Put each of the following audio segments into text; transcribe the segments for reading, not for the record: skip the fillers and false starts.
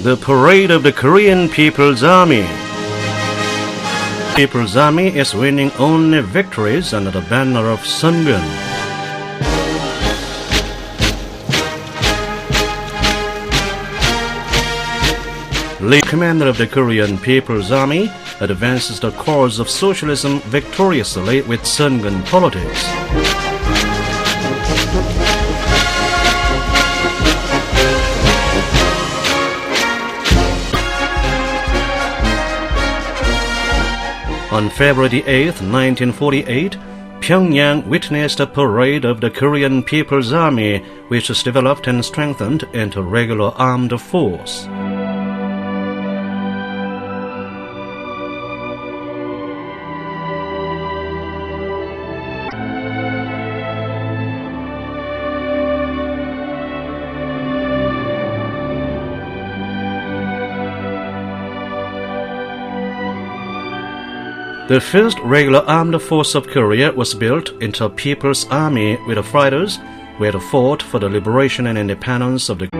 The parade of the Korean People's Army. People's Army is winning only victories under the banner of Sungun. Lead commander of the Korean People's Army advances the cause of socialism victoriously with Sungun politics. On February 8, 1948, Pyongyang witnessed a parade of the Korean People's Army, which was developed and strengthened into regular armed force. The first regular armed force of Korea was built into a People's Army with the fighters who had fought for the liberation and independence of the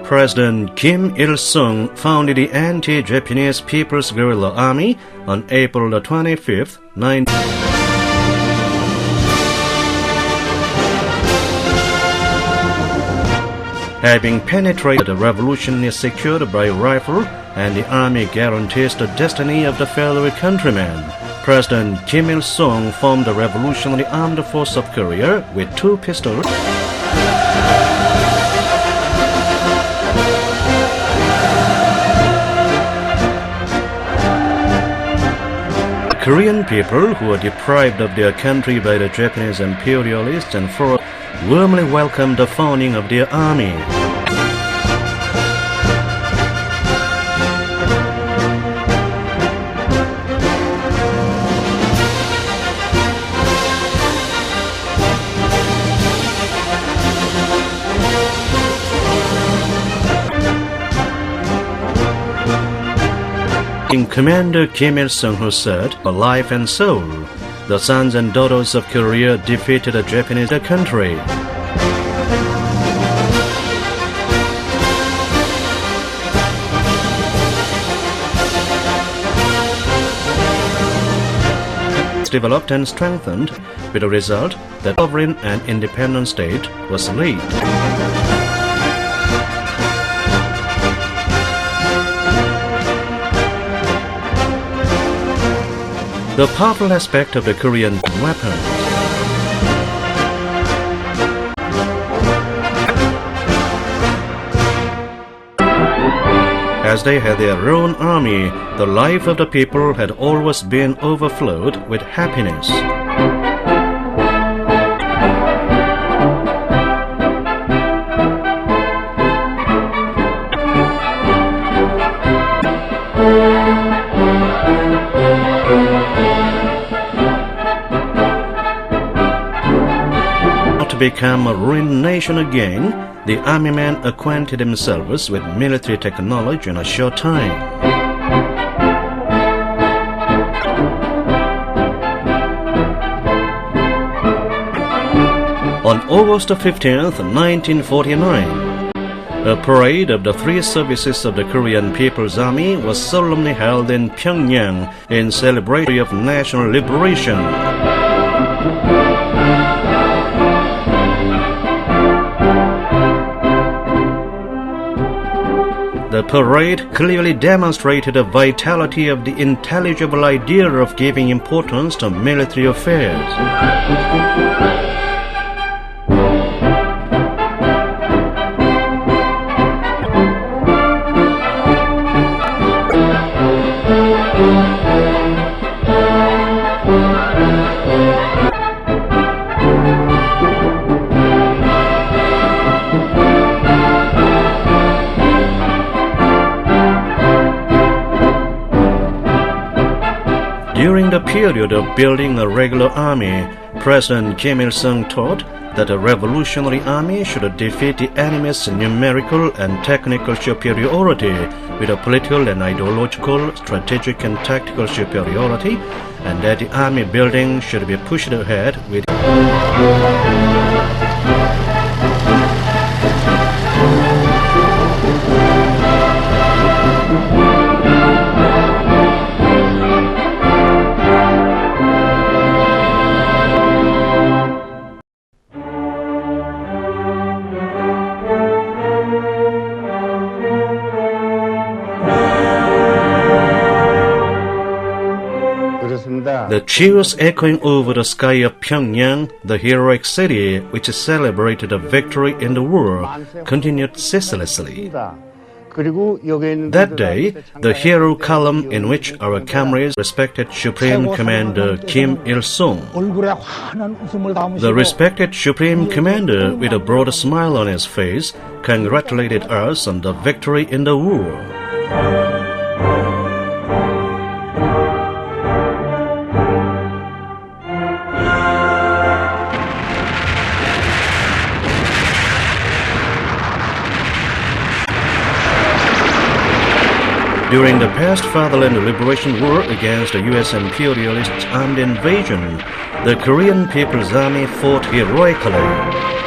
President Kim Il-sung founded the anti-Japanese People's Guerrilla Army on April 25, 19... Having penetrated the revolution is secured by rifle, and the army guarantees the destiny of the fellow countrymen. President Kim Il-sung formed the Revolutionary Armed Force of Korea with 2 pistols. Korean people who were deprived of their country by the Japanese imperialists and foreigners warmly welcomed the founding of their army. Commander Kim Il-sung, who said, "For life and soul, the sons and daughters of Korea defeated the Japanese country." Developed and strengthened, with the result that sovereign and independent state was laid. The powerful aspect of the Korean weapons. As they had their own army, the life of the people had always been overflowed with happiness. Become a ruined nation again, the army men acquainted themselves with military technology in a short time. On August 15, 1949, a parade of the 3 services of the Korean People's Army was solemnly held in Pyongyang in celebration of national liberation. The parade clearly demonstrated the vitality of the intelligible idea of giving importance to military affairs. During the period of building a regular army, President Kim Il-sung taught that a revolutionary army should defeat the enemy's numerical and technical superiority with a political and ideological, strategic and tactical superiority, and that the army building should be pushed ahead with the cheers echoing over the sky of Pyongyang, the heroic city which celebrated a victory in the war, continued ceaselessly. That day, the hero column in which our comrades respected Supreme Commander Kim Il-sung. The respected Supreme Commander, with a broad smile on his face, congratulated us on the victory in the war. During the past Fatherland Liberation War against the U.S. imperialists' armed invasion, the Korean People's Army fought heroically.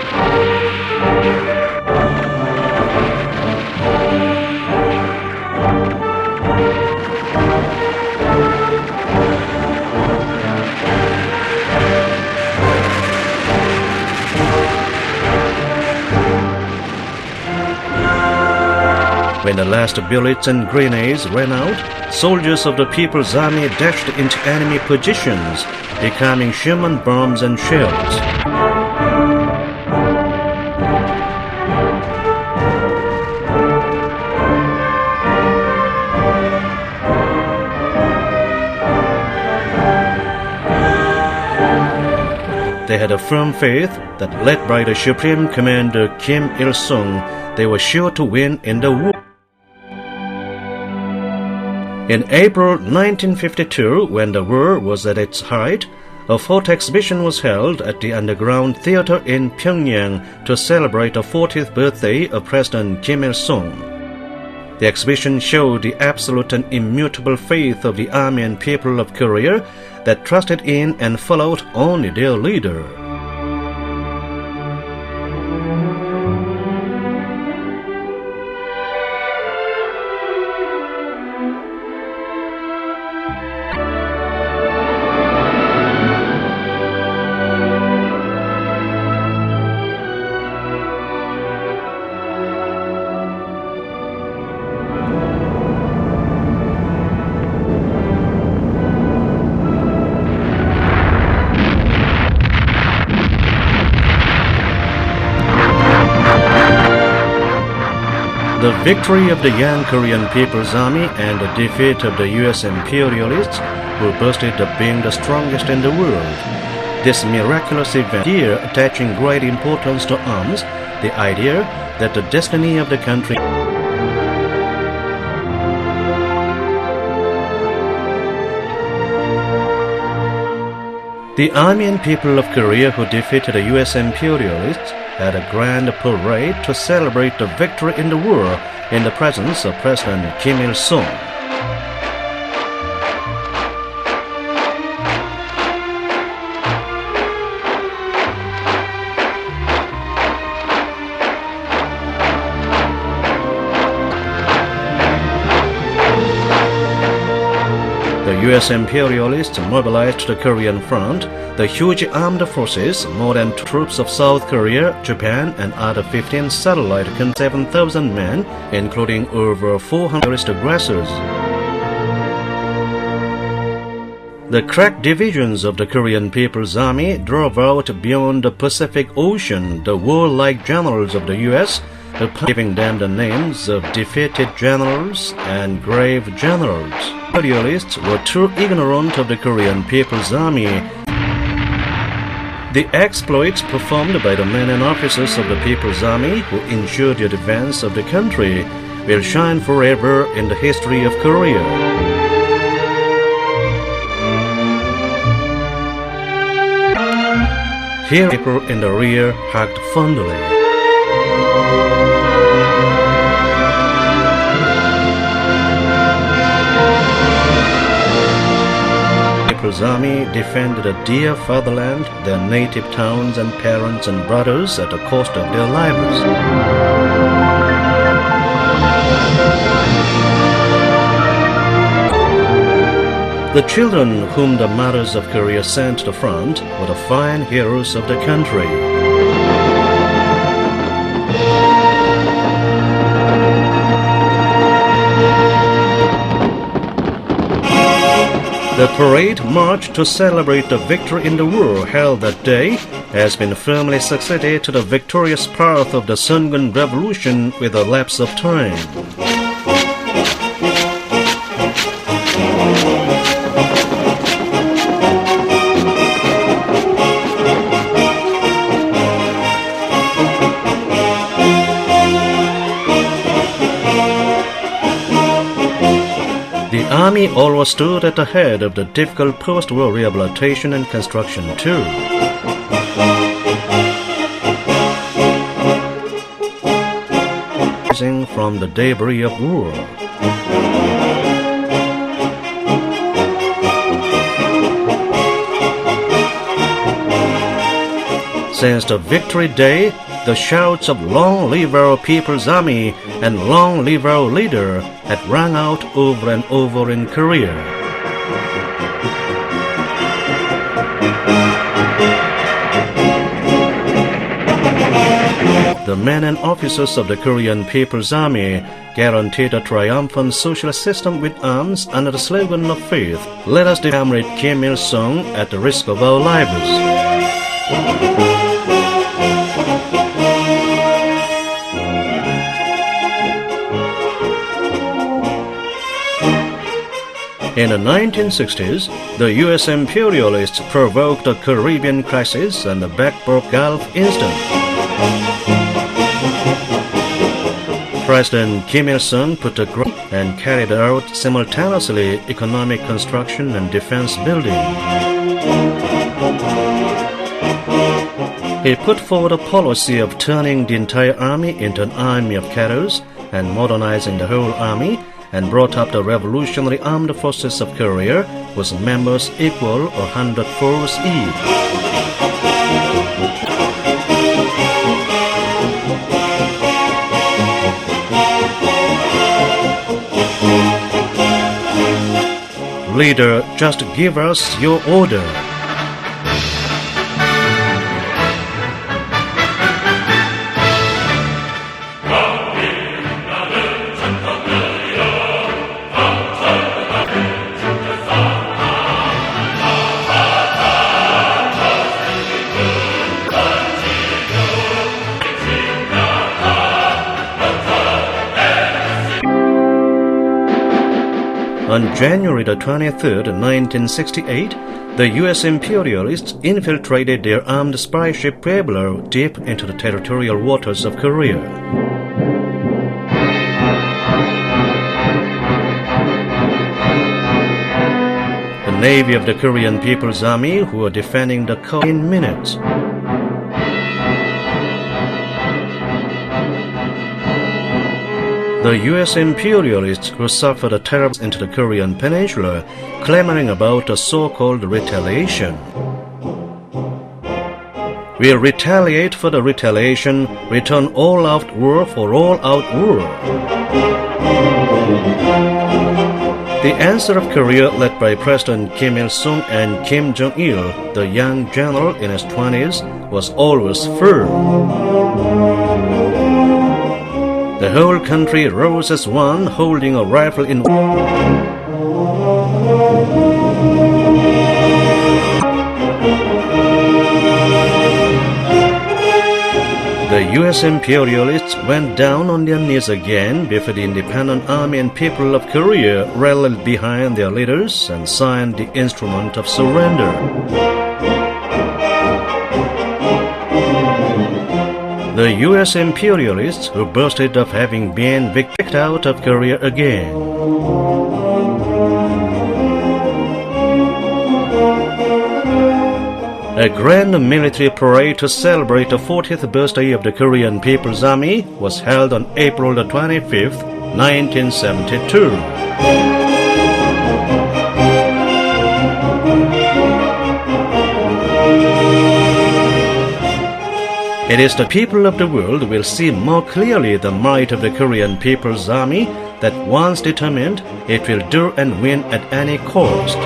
When the last bullets and grenades ran out, soldiers of the People's Army dashed into enemy positions, becoming human bombs and shells. They had a firm faith that, led by the Supreme Commander Kim Il-sung, they were sure to win in the war. In April 1952, when the war was at its height, a photo exhibition was held at the Underground Theater in Pyongyang to celebrate the 40th birthday of President Kim Il-sung. The exhibition showed the absolute and immutable faith of the army and people of Korea that trusted in and followed only their leader. The victory of the young Korean People's Army and the defeat of the U.S. imperialists were boasted of being the strongest in the world. This miraculous event here attaching great importance to arms, the idea that the destiny of the country The army and people of Korea who defeated the U.S. imperialists had a grand parade to celebrate the victory in the war in the presence of President Kim Il-sung. The U.S. imperialists mobilized the Korean front, the huge armed forces, more than troops of South Korea, Japan, and other 15 satellite 7,000 men, including over 400 aggressors. The crack divisions of the Korean People's Army drove out beyond the Pacific Ocean the warlike generals of the U.S., giving them the names of defeated generals and grave generals. Imperialists were too ignorant of the Korean People's Army. The exploits performed by the men and officers of the People's Army who ensured the advance of the country will shine forever in the history of Korea. Here, people in the rear hugged fondly. People's Army defended a dear fatherland, their native towns and parents and brothers at the cost of their lives. The children whom the mothers of Korea sent to the front were the fine heroes of the country. The parade march to celebrate the victory in the war held that day has been firmly succeeded to the victorious path of the Sungun Revolution with a lapse of time. The army always stood at the head of the difficult post-war rehabilitation and construction too. Rising from the debris of war. Since the Victory Day, the shouts of "Long live our People's Army" and "Long live our leader" had rung out over and over in Korea. The men and officers of the Korean People's Army guaranteed a triumphant socialist system with arms under the slogan of faith, "Let us defend Comrade Kim Il-sung at the risk of our lives." In the 1960s, the U.S. imperialists provoked the Caribbean crisis and the backbroke Gulf incident. President Kim Il-sung put a growth and carried out simultaneously economic construction and defense building. He put forward a policy of turning the entire army into an army of cadres and modernizing the whole army, and brought up the Revolutionary Armed Forces of Korea, whose members equal 100 force each. Leader, just give us your order. On January the 23rd, 1968, the U.S. imperialists infiltrated their armed spy ship Pueblo deep into the territorial waters of Korea. The navy of the Korean People's Army, who were defending the coast in minutes. The U.S. imperialists who suffered a terrible into the Korean peninsula, clamoring about a so-called retaliation. "We'll retaliate for the retaliation, return all-out war for all-out war." The answer of Korea, led by President Kim Il-sung and Kim Jong-il, the young general in his 20s, was always firm. The whole country rose as one, holding a rifle in. The U.S. imperialists went down on their knees again before the independent army and people of Korea rallied behind their leaders and signed the instrument of surrender. The U.S. imperialists who boasted of having been kicked out of Korea again. A grand military parade to celebrate the 40th birthday of the Korean People's Army was held on April the 25th, 1972. It is the people of the world will see more clearly the might of the Korean People's Army that once determined, it will do and win at any cost.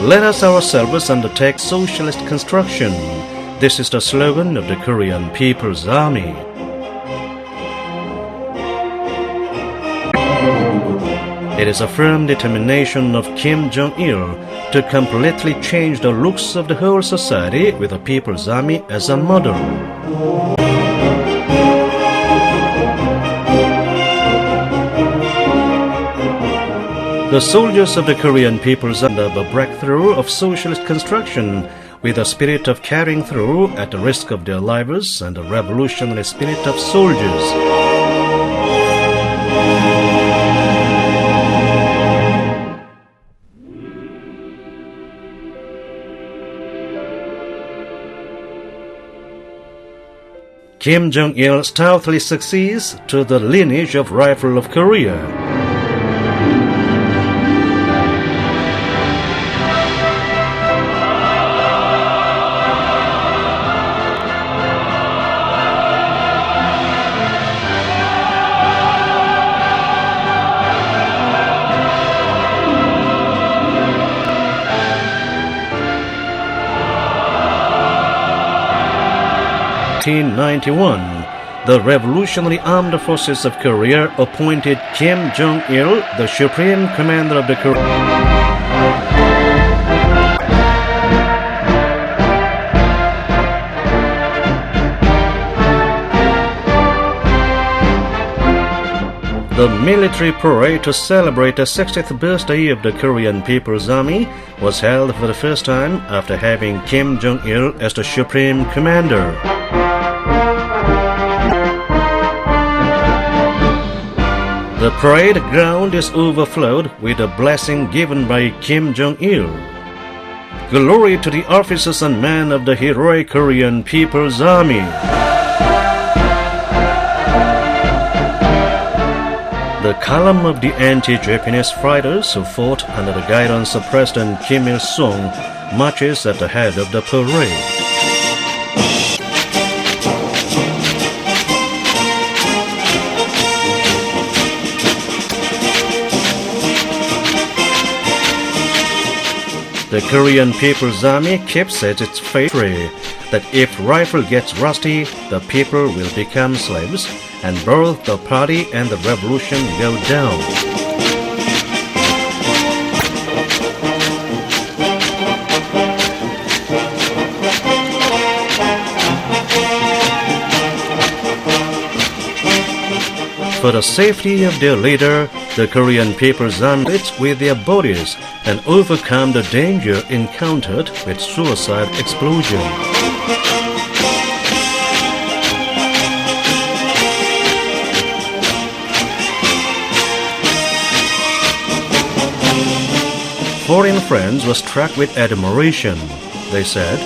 Let us ourselves undertake socialist construction. This is the slogan of the Korean People's Army. It is a firm determination of Kim Jong-il to completely change the looks of the whole society with the People's Army as a model. The soldiers of the Korean People's Army have a breakthrough of socialist construction with a spirit of carrying through at the risk of their lives and a revolutionary spirit of soldiers. Kim Jong-il stoutly succeeds to the lineage of Rifle of Korea. In 1991, the Revolutionary Armed Forces of Korea appointed Kim Jong-il the Supreme Commander of the The military parade to celebrate the 60th birthday of the Korean People's Army was held for the first time after having Kim Jong-il as the Supreme Commander. The parade ground is overflowed with a blessing given by Kim Jong-il. Glory to the officers and men of the heroic Korean People's Army. The column of the anti-Japanese fighters who fought under the guidance of President Kim Il-sung marches at the head of the parade. The Korean People's Army keeps at its faith that if rifle gets rusty, the people will become slaves, and both the party and the revolution go down. For the safety of their leader, the Korean People's Army fights with their bodies and overcome the danger encountered with suicide explosion. Foreign friends were struck with admiration. They said,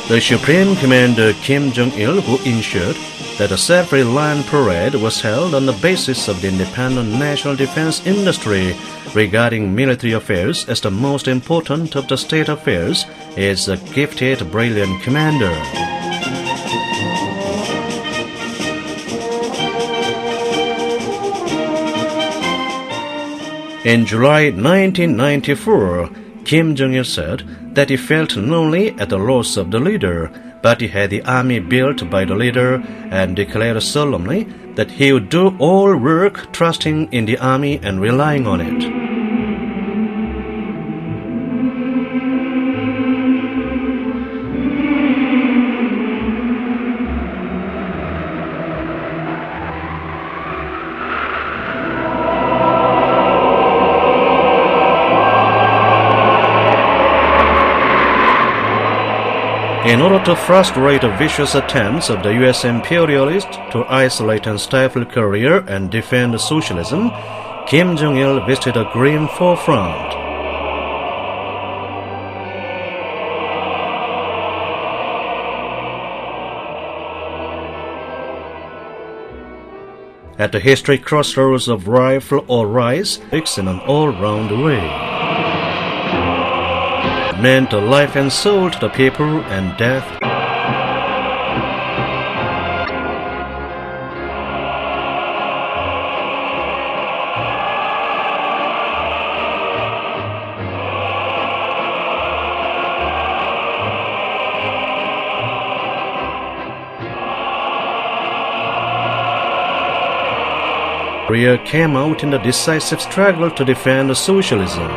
the Supreme Commander Kim Jong-il, who ensured that a self-reliant parade was held on the basis of the independent national defense industry regarding military affairs as the most important of the state affairs, is a gifted, brilliant commander. In July 1994, Kim Jong-il said that he felt lonely at the loss of the leader, but he had the army built by the leader and declared solemnly that he would do all work trusting in the army and relying on it. In order to frustrate the vicious attempts of the US imperialists to isolate and stifle Korea and defend socialism, Kim Jong-il visited a grim forefront. At the historic crossroads of rifle or rise, it's in an all-round way. It meant life and soul to the people and death. Korea came out in the decisive struggle to defend socialism.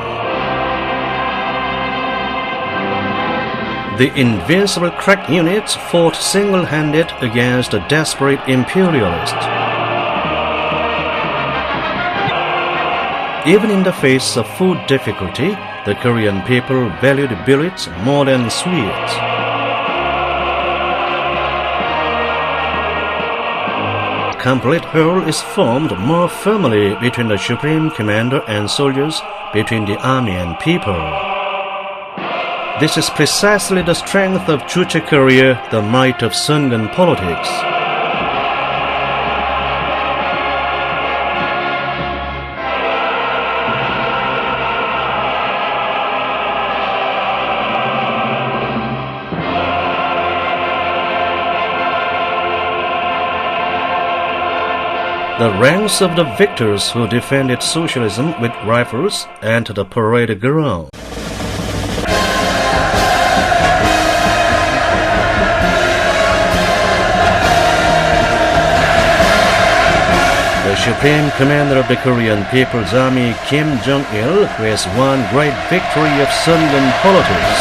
The invincible crack units fought single-handed against the desperate imperialists. Even in the face of food difficulty, the Korean people valued billets more than sweets. Complete whole is formed more firmly between the supreme commander and soldiers, between the army and people. This is precisely the strength of Juche Korea, the might of Sungun politics. The ranks of the victors who defended socialism with rifles entered the parade ground. The supreme commander of the Korean People's Army, Kim Jong-il, who has won great victory of Sungun politics.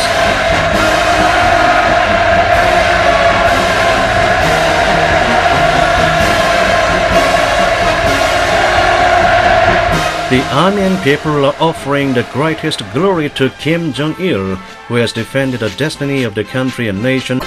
The army and people are offering the greatest glory to Kim Jong-il, who has defended the destiny of the country and nation.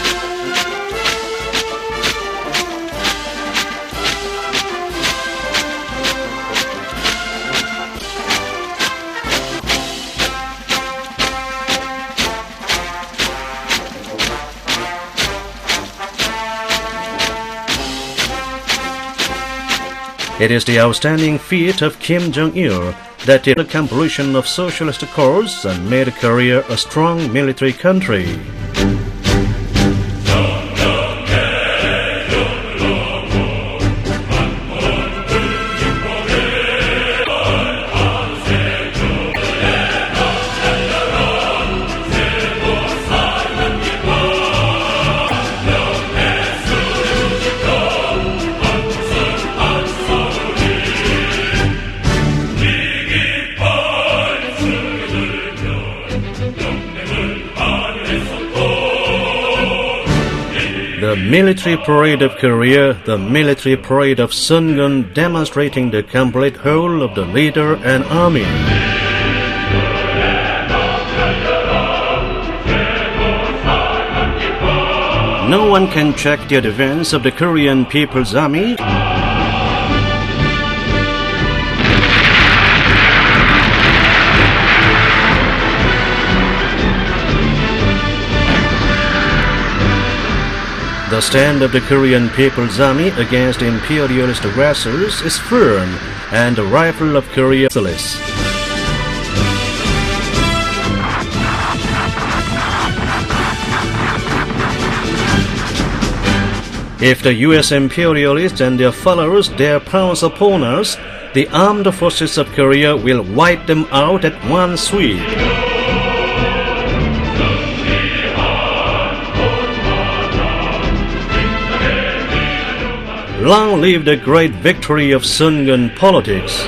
It is the outstanding feat of Kim Jong-il that did the completion of socialist course and made Korea a strong military country. The military parade of Korea, the military parade of Sungun, demonstrating the complete whole of the leader and army. No one can check the advance of the Korean People's Army. The stand of the Korean People's Army against imperialist aggressors is firm, and the rifle of Korea is merciless. If the US imperialists and their followers dare pounce upon us, the armed forces of Korea will wipe them out at one sweep. Long live the great victory of Sungun politics!